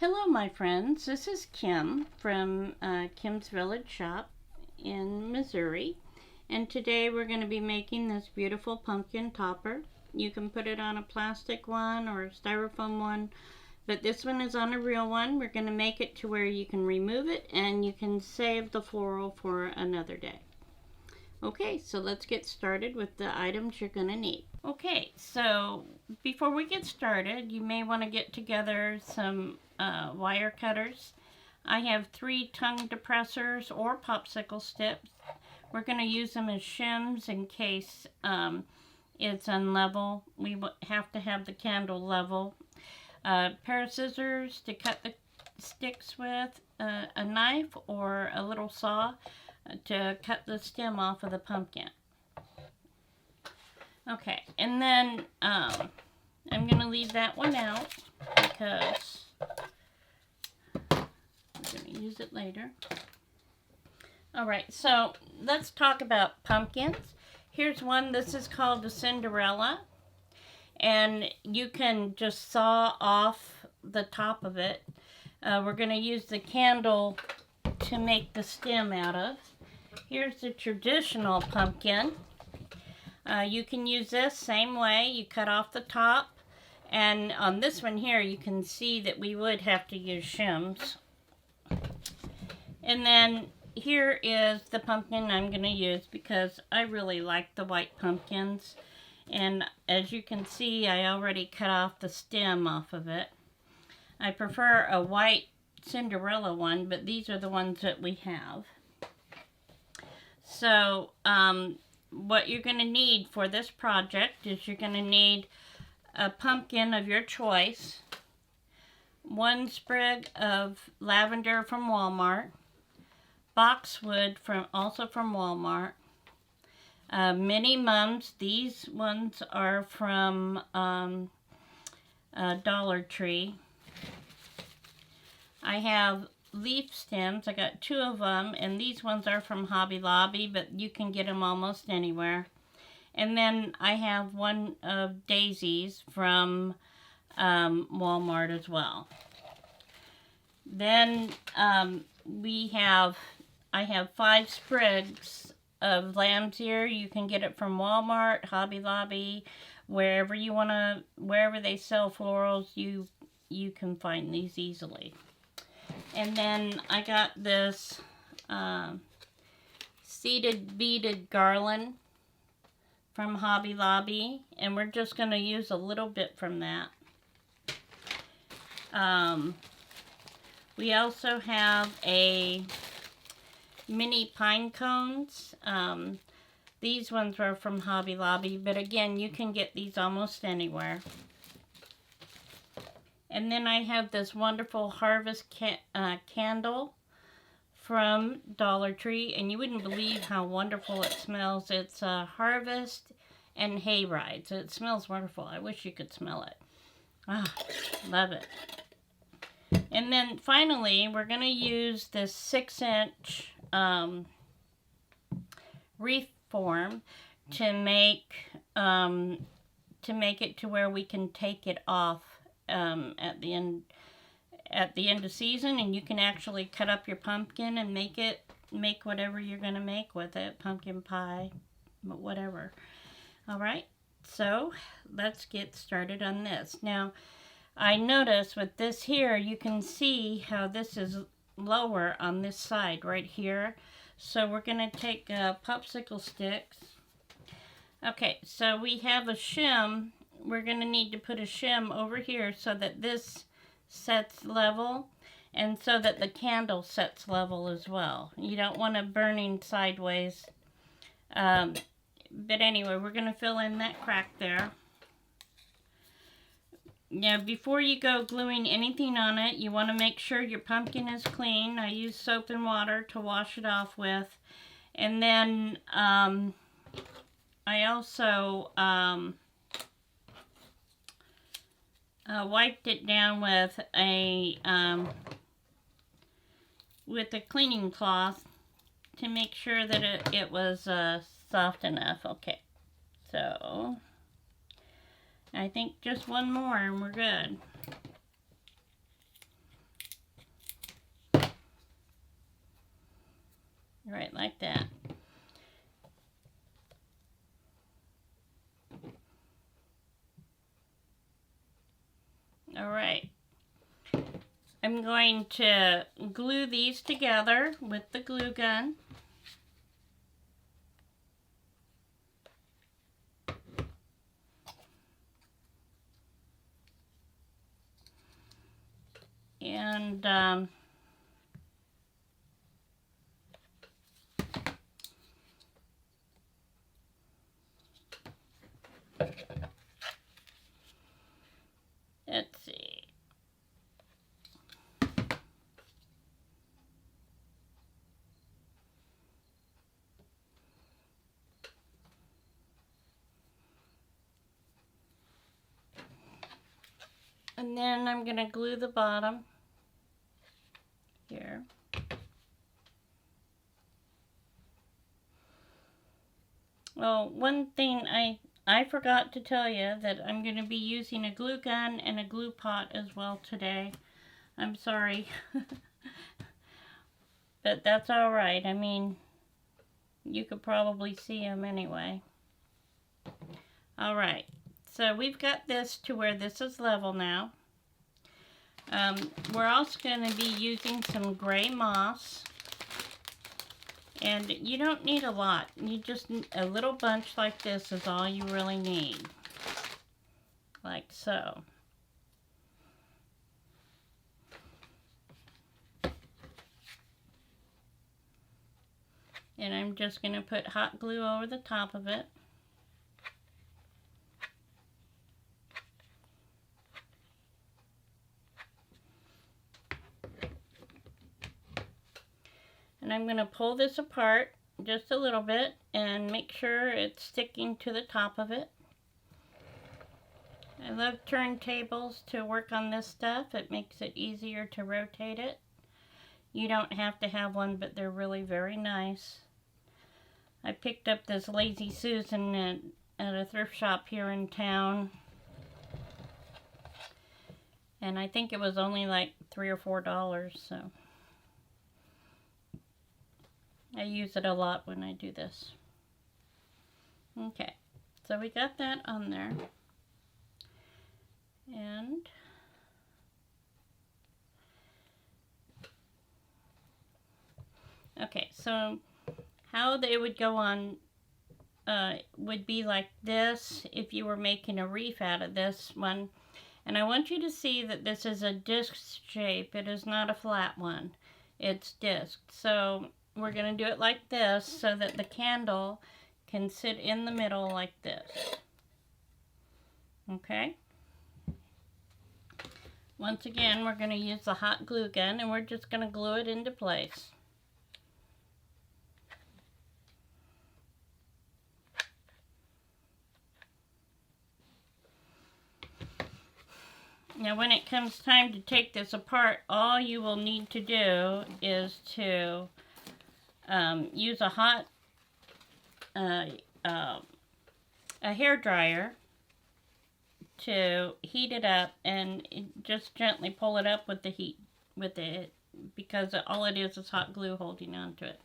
Hello my friends, this is Kim from Kim's Village Shop in Missouri, and today we're going to be making this beautiful pumpkin topper. You can put it on a plastic one or a styrofoam one, but this one is on a real one. We're going to make it to where you can remove it and you can save the floral for another day. Okay, so let's get started with the items you're going to need. Okay, so before we get started, you may want to get together some wire cutters. I have 3 tongue depressors or popsicle sticks. We're going to use them as shims in case it's unlevel. We have to have the candle level. A pair of scissors to cut the sticks with, a knife or a little saw to cut the stem off of the pumpkin. Okay, and then I'm going to leave that one out because we're going to use it later. Alright, so let's talk about pumpkins. Here's one. This is called the Cinderella, and you can just saw off the top of it. We're going to use the candle to make the stem out of. Here's the traditional pumpkin. You can use this same way. You cut off the top, and on this one here you can see that we would have to use shims. And then here is the pumpkin I'm going to use because I really like the white pumpkins, and as you can see I already cut off the stem off of it. I prefer a white Cinderella one, but these are the ones that we have. So what you're going to need for this project is you're going to need a pumpkin of your choice, 1 sprig of lavender from Walmart, boxwood also from Walmart, mini mums. These ones are from Dollar Tree. I have leaf stems. I got 2 of them, and these ones are from Hobby Lobby, but you can get them almost anywhere. And then I have 1 of daisies from Walmart as well. Then I have 5 sprigs of lamb's ear. You can get it from Walmart, Hobby Lobby, wherever they sell florals, you can find these easily. And then I got this seeded beaded garland from Hobby Lobby, and we're just going to use a little bit from that. We also have a mini pine cones. These ones are from Hobby Lobby, but again, you can get these almost anywhere. And then I have this wonderful harvest candle from Dollar Tree, and you wouldn't believe how wonderful it smells. It's harvest and Hayrides. It smells wonderful. I wish you could smell it. Ah, love it. And then finally, we're going to use this 6-inch wreath form to make it to where we can take it off at the end of season, and you can actually cut up your pumpkin and make whatever you're going to make with it, pumpkin pie, whatever. All right, so let's get started on this. Now, I notice with this here, you can see how this is lower on this side right here. So we're going to take popsicle sticks. Okay, so we have a shim. We're going to need to put a shim over here so that this sets level and so that the candle sets level as well. You don't want it burning sideways. But anyway, we're going to fill in that crack there. Now, before you go gluing anything on it, you want to make sure your pumpkin is clean. I use soap and water to wash it off with. And then I also wiped it down with a cleaning cloth to make sure that it was soft enough. Okay, so I think just one more and we're good. right like that. All right. I'm going to glue these together with the glue gun. And let's see. And then I'm going to glue the bottom here. Well, one thing I forgot to tell you that I'm going to be using a glue gun and a glue pot as well today. I'm sorry. But that's all right. I mean, you could probably see them anyway. All right. So we've got this to where this is level now. We're also going to be using some gray moss. And you don't need a lot. You just, a little bunch like this is all you really need. Like so. And I'm just going to put hot glue over the top of it. And I'm going to pull this apart just a little bit and make sure it's sticking to the top of it. I love turntables to work on this stuff. It makes it easier to rotate it. You don't have to have one, but they're really very nice. I picked up this Lazy Susan at a thrift shop here in town. And I think it was only like $3 or $4, so I use it a lot when I do this. Okay, so we got that on there. And okay, so how they would go on would be like this if you were making a wreath out of this one. And I want you to see that this is a disc shape. It is not a flat one. It's disc. So we're going to do it like this so that the candle can sit in the middle like this. Okay? Once again, we're going to use the hot glue gun and we're just going to glue it into place. Now when it comes time to take this apart, all you will need to do is to use a hot a hair dryer to heat it up and just gently pull it up with the heat, because all it is hot glue holding onto it.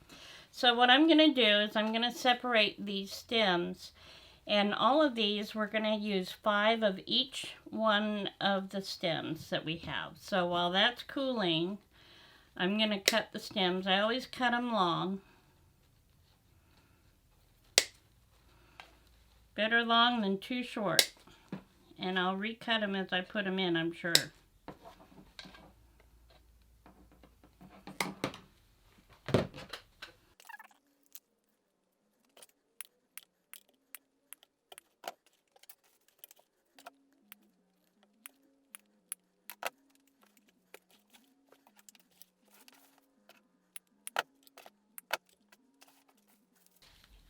So what I'm going to do is I'm going to separate these stems, and all of these we're going to use 5 of each one of the stems that we have. So while that's cooling, I'm going to cut the stems. I always cut them long. Better long than too short. And I'll recut them as I put them in, I'm sure.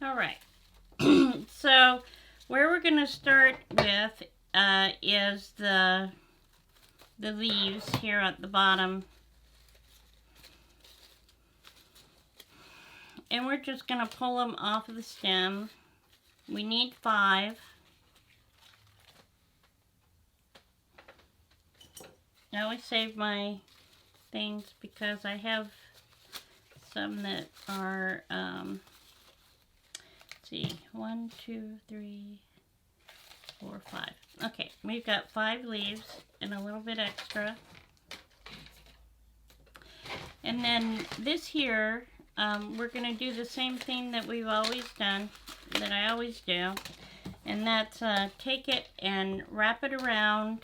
All right. So where we're going to start with is the leaves here at the bottom. And we're just going to pull them off of the stem. We need 5. I always save my things because I have some that are, let's see, 1, 2, 3, 4, 5. Okay, we've got 5 leaves and a little bit extra. And then this here, we're going to do the same thing that we've always done, that I always do. And that's take it and wrap it around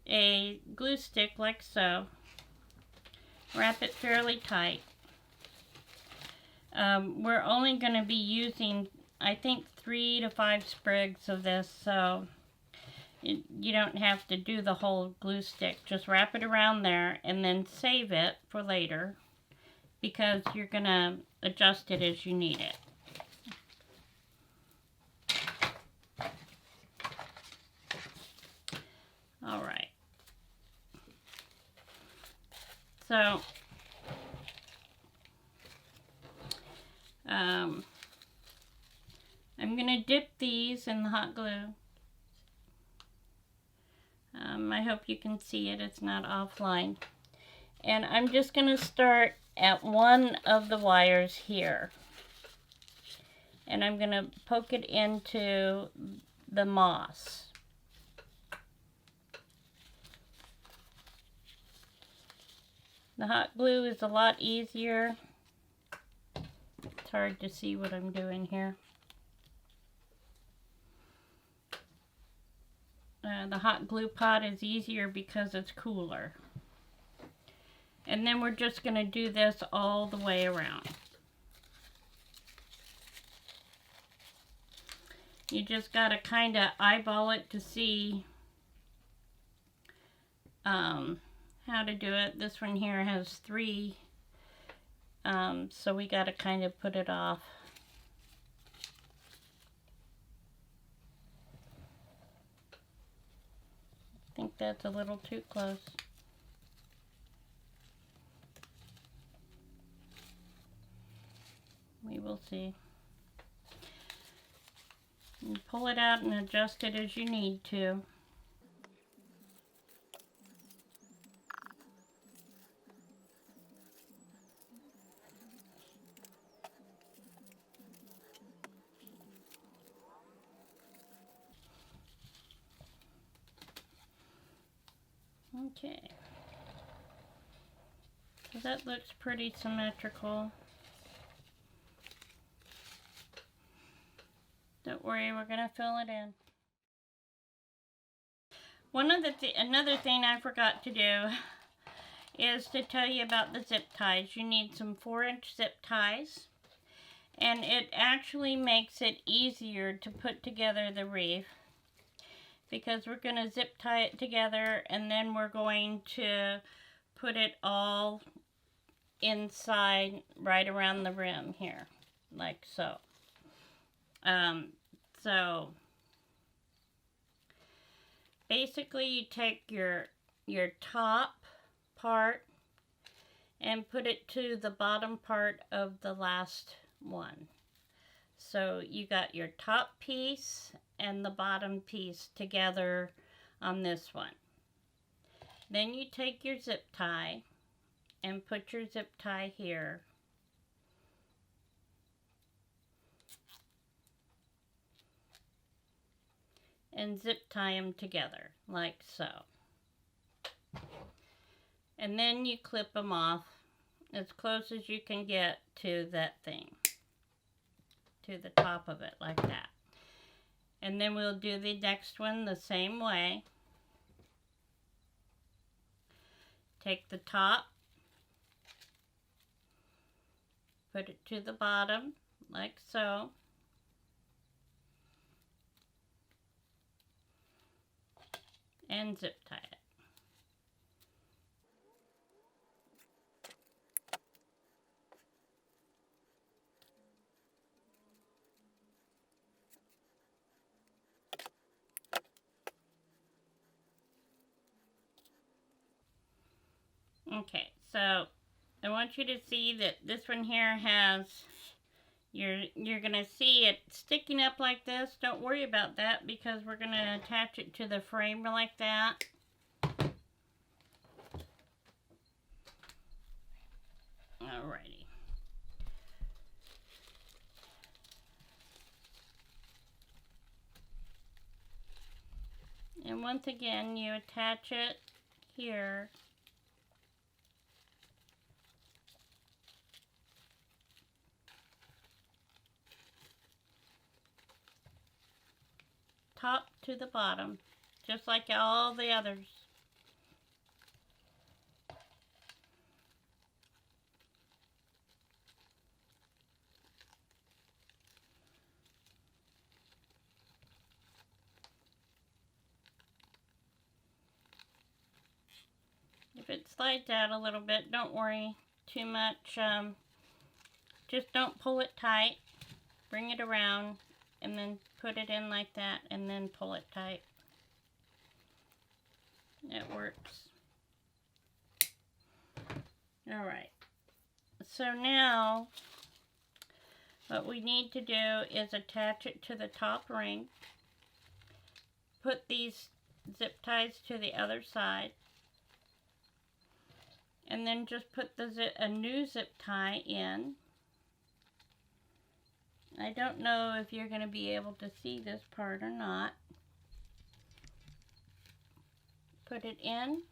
a glue stick like so. Wrap it fairly tight. We're only going to be using, I think, 3 to 5 sprigs of this, so you don't have to do the whole glue stick. Just wrap it around there and then save it for later, because you're going to adjust it as you need it. All right. So, I'm going to dip these in the hot glue. I hope you can see it. It's not offline. And I'm just going to start at one of the wires here. And I'm going to poke it into the moss. The hot glue is a lot easier. It's hard to see what I'm doing here. The hot glue pot is easier because it's cooler. And then we're just going to do this all the way around. You just got to kind of eyeball it to see how to do it. This one here has 3, so we got to kind of put it off. I think that's a little too close. We will see. And pull it out and adjust it as you need to. Okay, so that looks pretty symmetrical. Don't worry, we're going to fill it in. Another thing I forgot to do is to tell you about the zip ties. You need some 4-inch zip ties, and it actually makes it easier to put together the wreath, because we're going to zip tie it together and then we're going to put it all inside right around the rim here, like so. So basically you take your top part and put it to the bottom part of the last one. So you got your top piece and the bottom piece together on this one. Then you take your zip tie and put your zip tie here. And zip tie them together like so. And then you clip them off as close as you can get to that thing, to the top of it like that. And then we'll do the next one the same way. Take the top, put it to the bottom like so. And zip tie it. Okay, so I want you to see that this one here has, you're going to see it sticking up like this. Don't worry about that because we're going to attach it to the frame like that. Alrighty. And once again, you attach it here. Top to the bottom, just like all the others. If it slides out a little bit, don't worry too much. Just don't pull it tight. Bring it around and then put it in like that and then pull it tight. It works. Alright. So now what we need to do is attach it to the top ring. Put these zip ties to the other side. And then just put a new zip tie in. I don't know if you're going to be able to see this part or not. Put it in.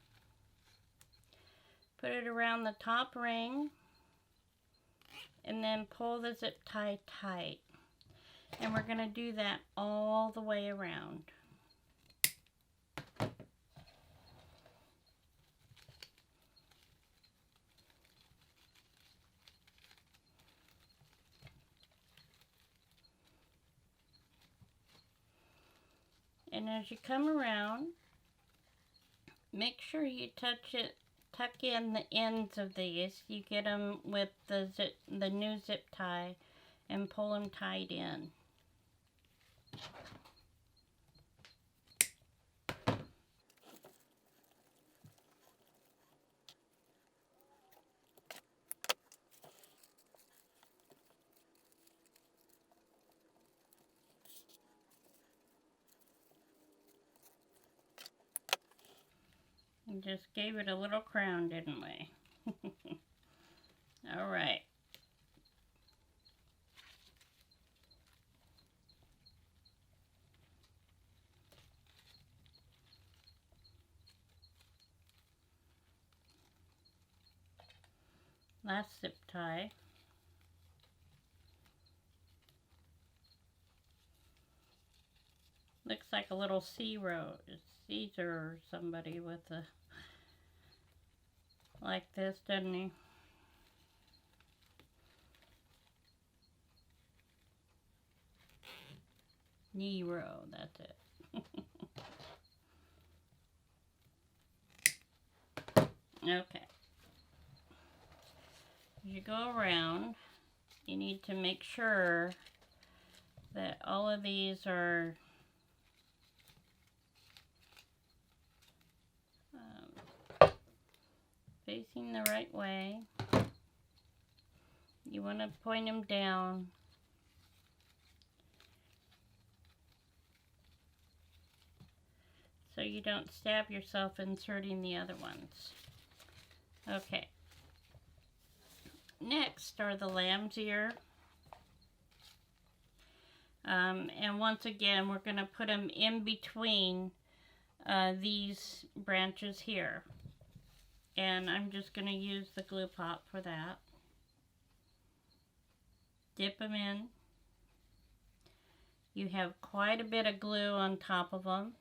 Put it around the top ring. And then pull the zip tie tight. And we're going to do that all the way around. And as you come around, make sure you tuck in the ends of these. You get them with the new zip tie and pull them tight in. And just gave it a little crown, didn't we? All right. Last zip tie. Looks like a little Caesar or somebody with a like this, doesn't he? Nero, that's it. Okay. As you go around, you need to make sure that all of these are facing the right way. You want to point them down. So you don't stab yourself inserting the other ones. Okay. Next are the lamb's ear. And once again, we're going to put them in between these branches here. And I'm just going to use the glue pot for that. Dip them in. You have quite a bit of glue on top of them.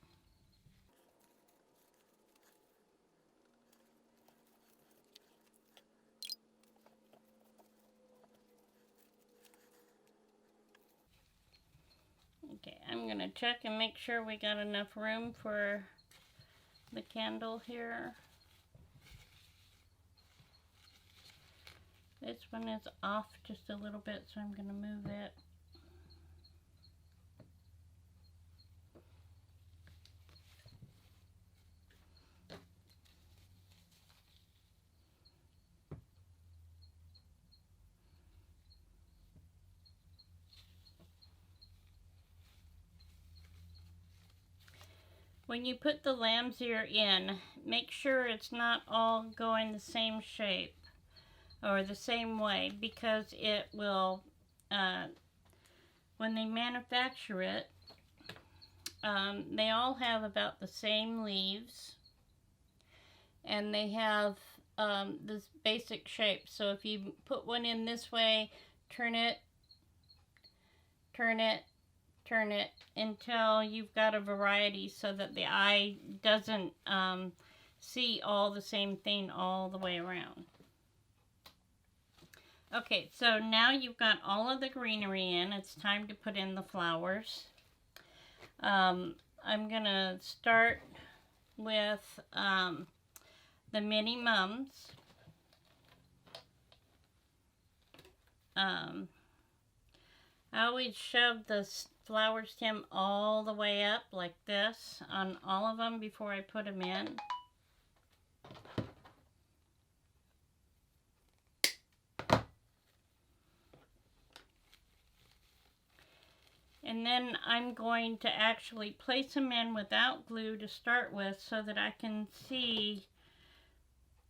Okay, I'm going to check and make sure we got enough room for the candle here. This one is off just a little bit, so I'm going to move it. When you put the lamb's ear in, make sure it's not all going the same shape. or the same way, because it will, when they manufacture it, they all have about the same leaves, and they have this basic shape. So if you put one in this way, turn it, turn it, turn it, until you've got a variety so that the eye doesn't see all the same thing all the way around. Okay, so now you've got all of the greenery in. It's time to put in the flowers. I'm gonna start with the mini mums. I always shove the flower stem all the way up like this on all of them before I put them in. And then I'm going to actually place them in without glue to start with so that I can see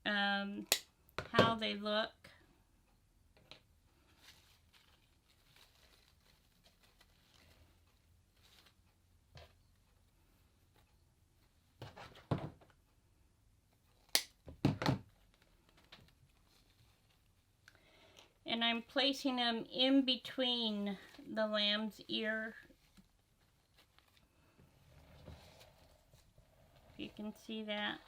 how they look. And I'm placing them in between the lamb's ear. If you can see that.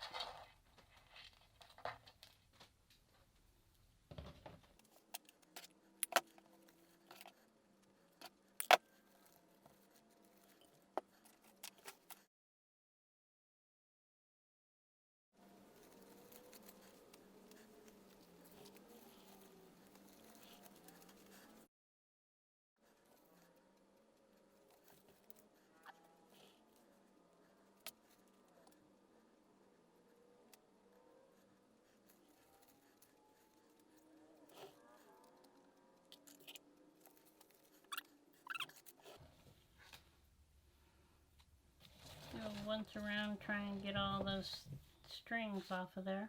Go once around, try and get all those strings off of there.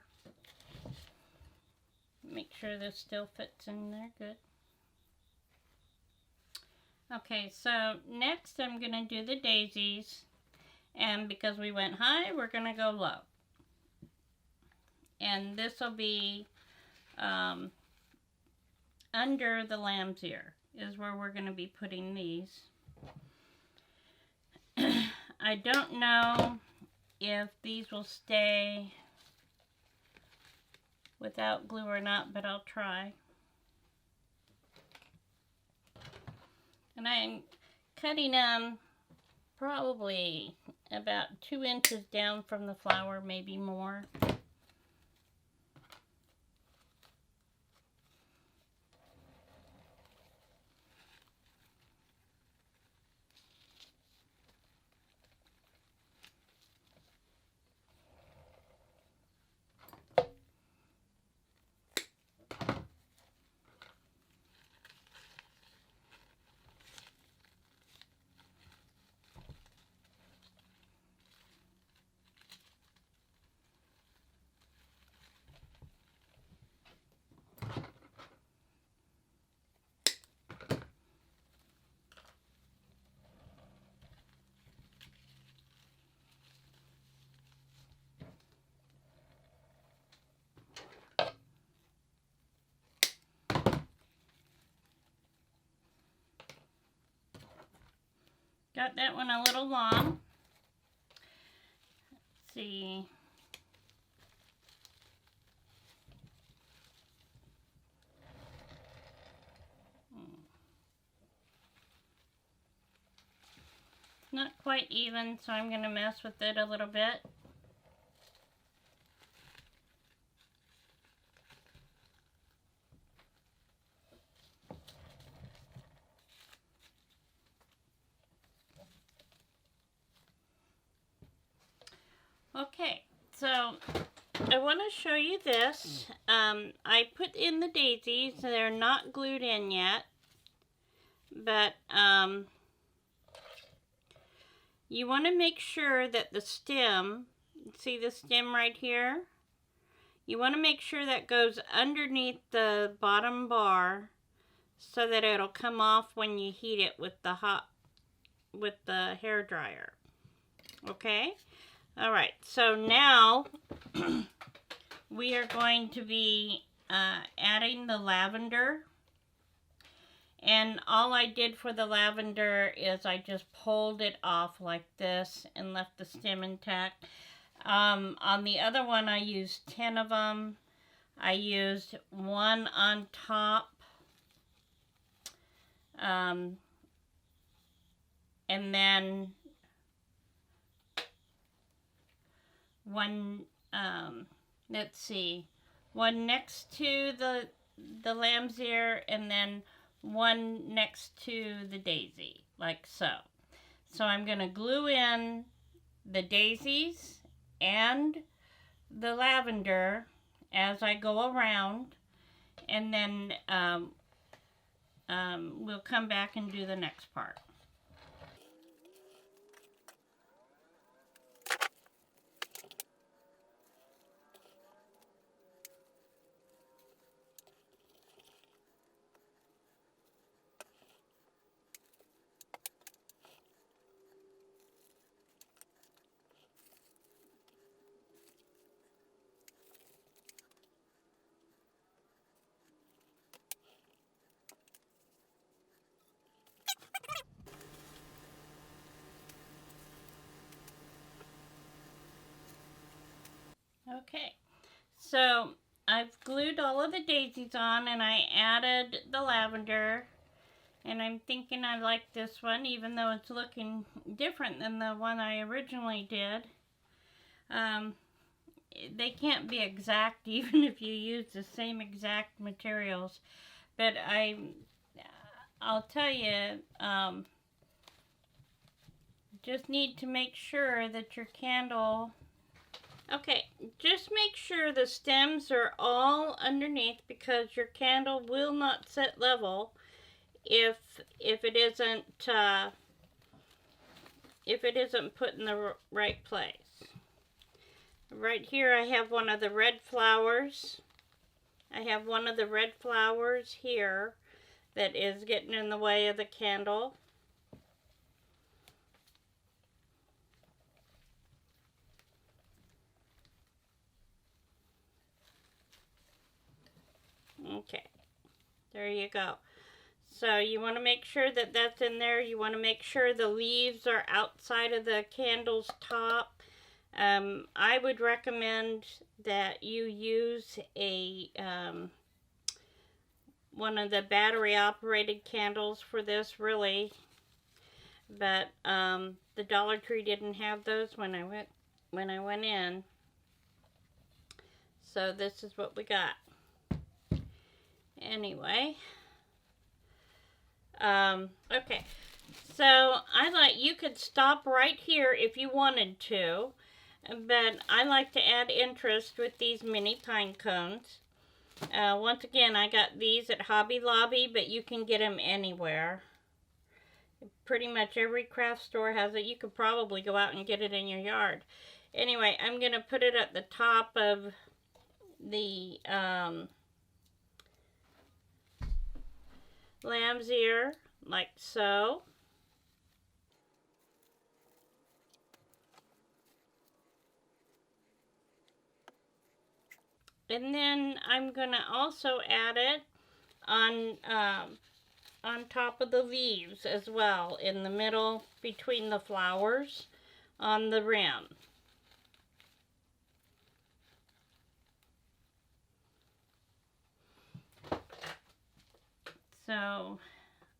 Make sure this still fits in there good. Okay, so next I'm going to do the daisies, and because we went high, we're going to go low. And this will be under the lamb's ear is where we're going to be putting these. I don't know if these will stay without glue or not, but I'll try. And I'm cutting them probably about 2 inches down from the flower, maybe more. Got that one a little long. Let's see. Not quite even, so I'm going to mess with it a little bit. Okay, so I want to show you this. I put in the daisies. They're not glued in yet, but you want to make sure that the stem, see the stem right here? You want to make sure that goes underneath the bottom bar so that it'll come off when you heat it with the hair dryer. Okay? All right, so now we are going to be adding the lavender. And all I did for the lavender is I just pulled it off like this and left the stem intact. On the other one, I used 10 of them. I used one on top. And then one, let's see, one next to the lamb's ear, and then one next to the daisy, like so. So I'm going to glue in the daisies and the lavender as I go around, and then we'll come back and do the next part. Okay, so I've glued all of the daisies on, and I added the lavender, and I'm thinking I like this one even though it's looking different than the one I originally did. They can't be exact even if you use the same exact materials, but I'll tell you, just need to make sure that your candle, okay, just make sure the stems are all underneath, because your candle will not set level if it isn't put in the right place. Right here I have one of the red flowers. I have one of the red flowers here that is getting in the way of the candle. Okay, there you go. So you want to make sure that that's in there. You want to make sure the leaves are outside of the candle's top. I would recommend that you use a one of the battery operated candles for this, really. But the Dollar Tree didn't have those when I went in. So this is what we got. Anyway, okay, so you could stop right here if you wanted to, but I like to add interest with these mini pine cones. Once again, I got these at Hobby Lobby, but you can get them anywhere. Pretty much every craft store has it. You could probably go out and get it in your yard. Anyway, I'm going to put it at the top of the lamb's ear, like so. And then I'm going to also add it on top of the leaves as well, in the middle between the flowers on the rim. So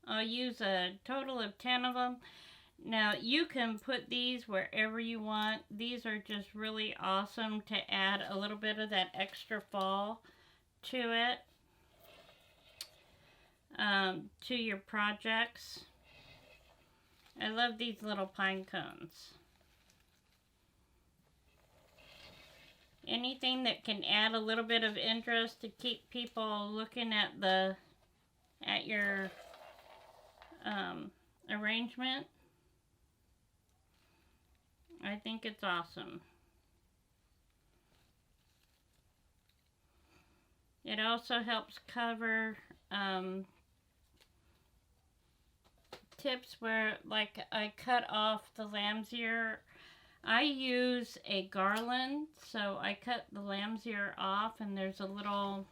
I'll use a total of 10 of them. Now you can put these wherever you want. These are just really awesome to add a little bit of that extra fall to it, to your projects. I love these little pine cones. Anything that can add a little bit of interest to keep people looking at your arrangement, I think it's awesome. It also helps cover tips where, like, I cut off the lamb's ear. I use a garland, so I cut the lamb's ear off, and there's a little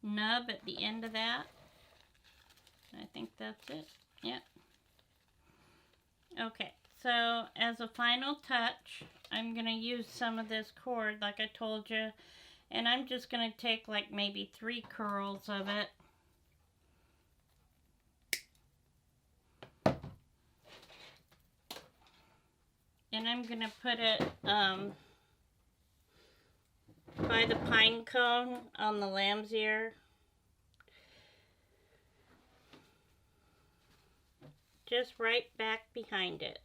nub at the end of that. I think that's it. Yep. Okay, so as a final touch, I'm going to use some of this cord like I told you, and I'm just going to take like maybe 3 curls of it. And I'm going to put it by the pine cone on the lamb's ear. Just right back behind it.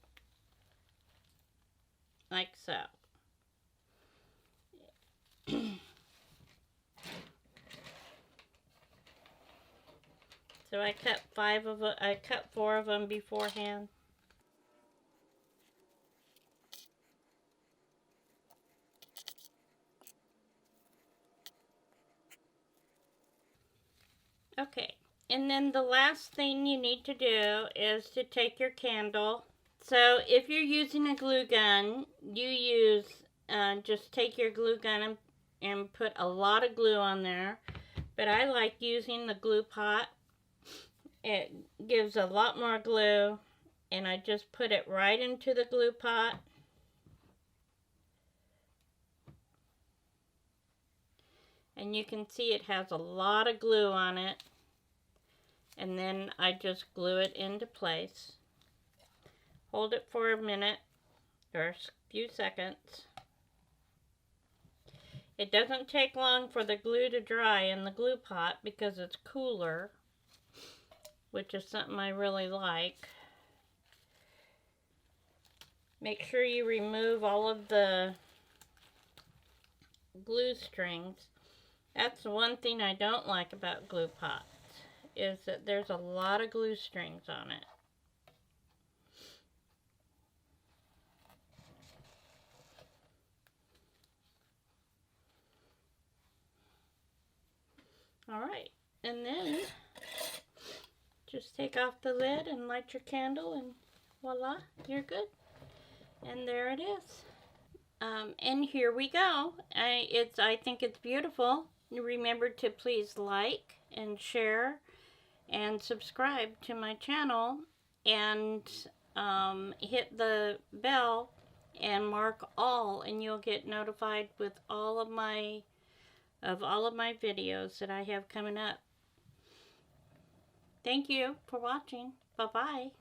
Like so. So I cut 4 of them beforehand. Okay, and then the last thing you need to do is to take your candle. So if you're using a glue gun, you use, just take your glue gun and put a lot of glue on there. But I like using the glue pot. It gives a lot more glue, and I just put it right into the glue pot. And you can see it has a lot of glue on it. And then I just glue it into place. Hold it for a minute or a few seconds. It doesn't take long for the glue to dry in the glue pot because it's cooler, which is something I really like. Make sure you remove all of the glue strings. That's the one thing I don't like about glue pots, is that there's a lot of glue strings on it. Alright, and then just take off the lid and light your candle, and voila, you're good. And there it is. And here we go. I think it's beautiful. Remember to please like and share and subscribe to my channel, and hit the bell and mark all, and you'll get notified with all of my videos that I have coming up. Thank you for watching. Bye-bye.